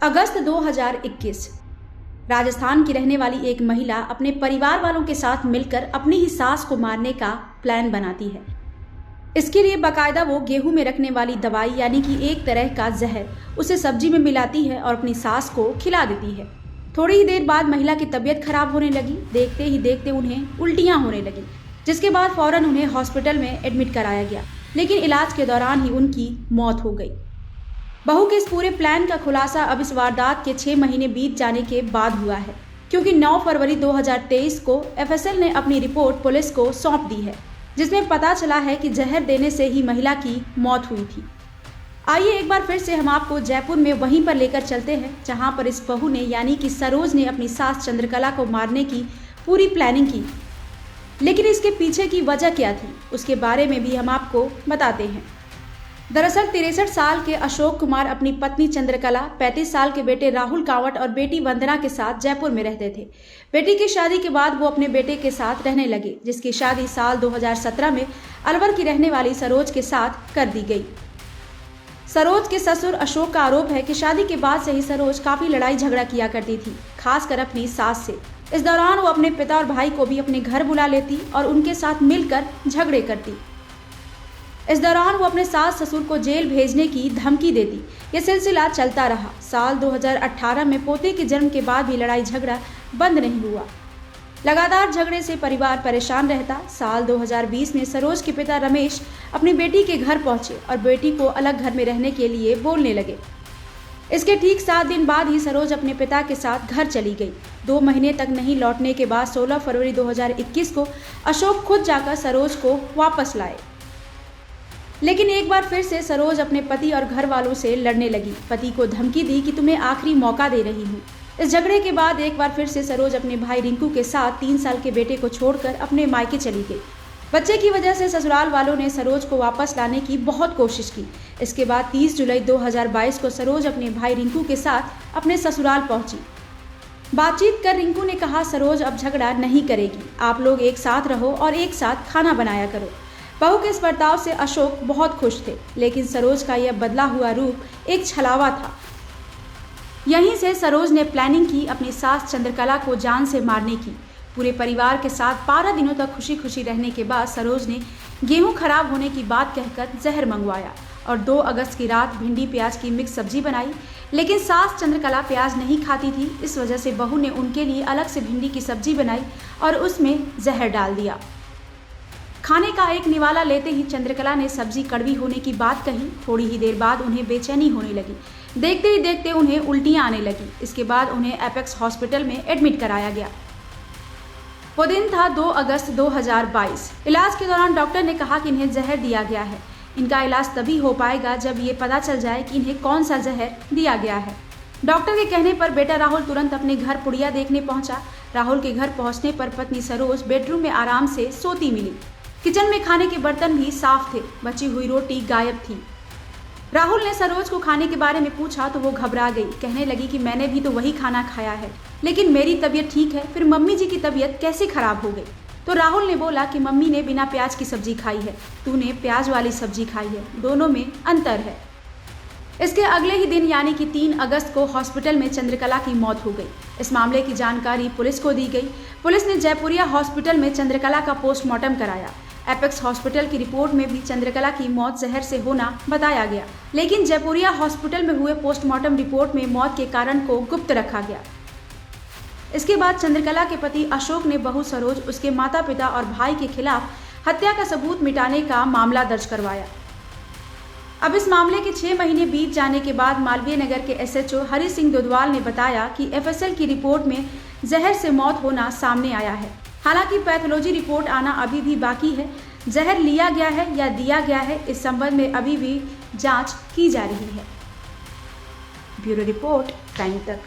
अगस्त 2021 राजस्थान की रहने वाली एक महिला अपने परिवार वालों के साथ मिलकर अपनी ही सास को मारने का प्लान बनाती है। इसके लिए बाकायदा वो गेहूं में रखने वाली दवाई यानी कि एक तरह का जहर उसे सब्जी में मिलाती है और अपनी सास को खिला देती है। थोड़ी ही देर बाद महिला की तबीयत खराब होने लगी। देखते ही देखते उन्हें उल्टियां होने लगी, जिसके बाद फौरन उन्हें हॉस्पिटल में एडमिट कराया गया, लेकिन इलाज के दौरान ही उनकी मौत हो गई। बहू के इस पूरे प्लान का खुलासा अब इस वारदात के 6 महीने बीत जाने के बाद हुआ है, क्योंकि 9 फरवरी 2023 को एफएसएल ने अपनी रिपोर्ट पुलिस को सौंप दी है, जिसमें पता चला है कि जहर देने से ही महिला की मौत हुई थी। आइए एक बार फिर से हम आपको जयपुर में वहीं पर लेकर चलते हैं जहां पर इस बहू ने यानी कि सरोज ने अपनी सास चंद्रकला को मारने की पूरी प्लानिंग की। लेकिन इसके पीछे की वजह क्या थी, उसके बारे में भी हम आपको बताते हैं। दरअसल 63 साल के अशोक कुमार अपनी पत्नी चंद्रकला, 35 साल के बेटे राहुल कावट और बेटी वंदना के साथ जयपुर में रहते थे। बेटी की शादी के बाद वो अपने बेटे के साथ रहने लगे, जिसकी शादी साल 2017 में अलवर की रहने वाली सरोज के साथ कर दी गई। सरोज के ससुर अशोक का आरोप है कि शादी के बाद से ही सरोज काफी लड़ाई झगड़ा किया करती थी, खासकर अपनी सास से। इस दौरान वो अपने पिता और भाई को भी अपने घर बुला लेती और उनके साथ मिलकर झगड़े करती। इस दौरान वो अपने सास ससुर को जेल भेजने की धमकी देती। यह सिलसिला चलता रहा। साल 2018 में पोते के जन्म के बाद भी लड़ाई झगड़ा बंद नहीं हुआ। लगातार झगड़े से परिवार परेशान रहता। साल 2020 में सरोज के पिता रमेश अपनी बेटी के घर पहुंचे और बेटी को अलग घर में रहने के लिए बोलने लगे। इसके ठीक 7 दिन बाद ही सरोज अपने पिता के साथ घर चली गई। 2 महीने तक नहीं लौटने के बाद 16 फरवरी 2021 को अशोक खुद जाकर सरोज को वापस लाए। लेकिन एक बार फिर से सरोज अपने पति और घर वालों से लड़ने लगी। पति को धमकी दी कि तुम्हें आखिरी मौका दे रही हूँ। इस झगड़े के बाद एक बार फिर से सरोज अपने भाई रिंकू के साथ 3 साल के बेटे को छोड़कर अपने मायके चली गई। बच्चे की वजह से ससुराल वालों ने सरोज को वापस लाने की बहुत कोशिश की। इसके बाद 30 जुलाई 2022 को सरोज अपने भाई रिंकू के साथ अपने ससुराल पहुंची। बातचीत कर रिंकू ने कहा, सरोज अब झगड़ा नहीं करेगी, आप लोग एक साथ रहो और एक साथ खाना बनाया करो। बहू के इस बर्ताव से अशोक बहुत खुश थे, लेकिन सरोज का यह बदला हुआ रूप एक छलावा था। यहीं से सरोज ने प्लानिंग की अपनी सास चंद्रकला को जान से मारने की। पूरे परिवार के साथ 12 दिनों तक खुशी खुशी रहने के बाद सरोज ने गेहूं खराब होने की बात कहकर जहर मंगवाया और 2 अगस्त की रात भिंडी प्याज की मिक्स सब्जी बनाई। लेकिन सास चंद्रकला प्याज नहीं खाती थी। इस वजह से बहू ने उनके लिए अलग से भिंडी की सब्जी बनाई और उसमें जहर डाल दिया। खाने का एक निवाला लेते ही चंद्रकला ने सब्जी कड़वी होने की बात कही। थोड़ी ही देर बाद उन्हें बेचैनी होने लगी। देखते ही देखते उन्हें उल्टियां आने लगी। इसके बाद उन्हें एपेक्स हॉस्पिटल में एडमिट कराया गया। वो दिन था 2 अगस्त 2022। इलाज के दौरान डॉक्टर ने कहा कि इन्हें जहर दिया गया है। इनका इलाज तभी हो पाएगा जब ये पता चल जाए कि इन्हें कौन सा जहर दिया गया है। डॉक्टर के कहने पर बेटा राहुल तुरंत अपने घर पुड़िया देखने पहुंचा। राहुल के घर पहुंचने पर पत्नी सरोज बेडरूम में आराम से सोती मिली। किचन में खाने के बर्तन भी साफ थे, बची हुई रोटी गायब थी। राहुल ने सरोज को खाने के बारे में पूछा तो वो घबरा गई। कहने लगी कि मैंने भी तो वही खाना खाया है, लेकिन मेरी तबीयत ठीक है, फिर मम्मी जी की तबीयत कैसे खराब हो गई। तो राहुल ने बोला कि मम्मी ने बिना प्याज की सब्जी खाई है, तूने प्याज वाली सब्जी खाई है, दोनों में अंतर है। इसके अगले ही दिन यानी कि 3 अगस्त को हॉस्पिटल में चंद्रकला की मौत हो गई। इस मामले की जानकारी पुलिस को दी गई। पुलिस ने जयपुरिया हॉस्पिटल में चंद्रकला का पोस्टमार्टम कराया। एपेक्स हॉस्पिटल की रिपोर्ट में भी चंद्रकला की मौत जहर से होना बताया गया, लेकिन जयपुरिया हॉस्पिटल में हुए पोस्टमार्टम रिपोर्ट में मौत के कारण को गुप्त रखा गया। इसके बाद चंद्रकला के पति अशोक ने बहू सरोज, उसके माता पिता और भाई के खिलाफ हत्या का सबूत मिटाने का मामला दर्ज करवाया। अब इस मामले के 6 महीने बीत जाने के बाद मालवीय नगर के एसएचओ हरि सिंह दुधवाल ने बताया कि एफएसएल की रिपोर्ट में जहर से मौत होना सामने आया है। हालांकि पैथोलॉजी रिपोर्ट आना अभी भी बाकी है। जहर लिया गया है या दिया गया है, इस संबंध में अभी भी जांच की जा रही है। ब्यूरो रिपोर्ट, टाइम तक।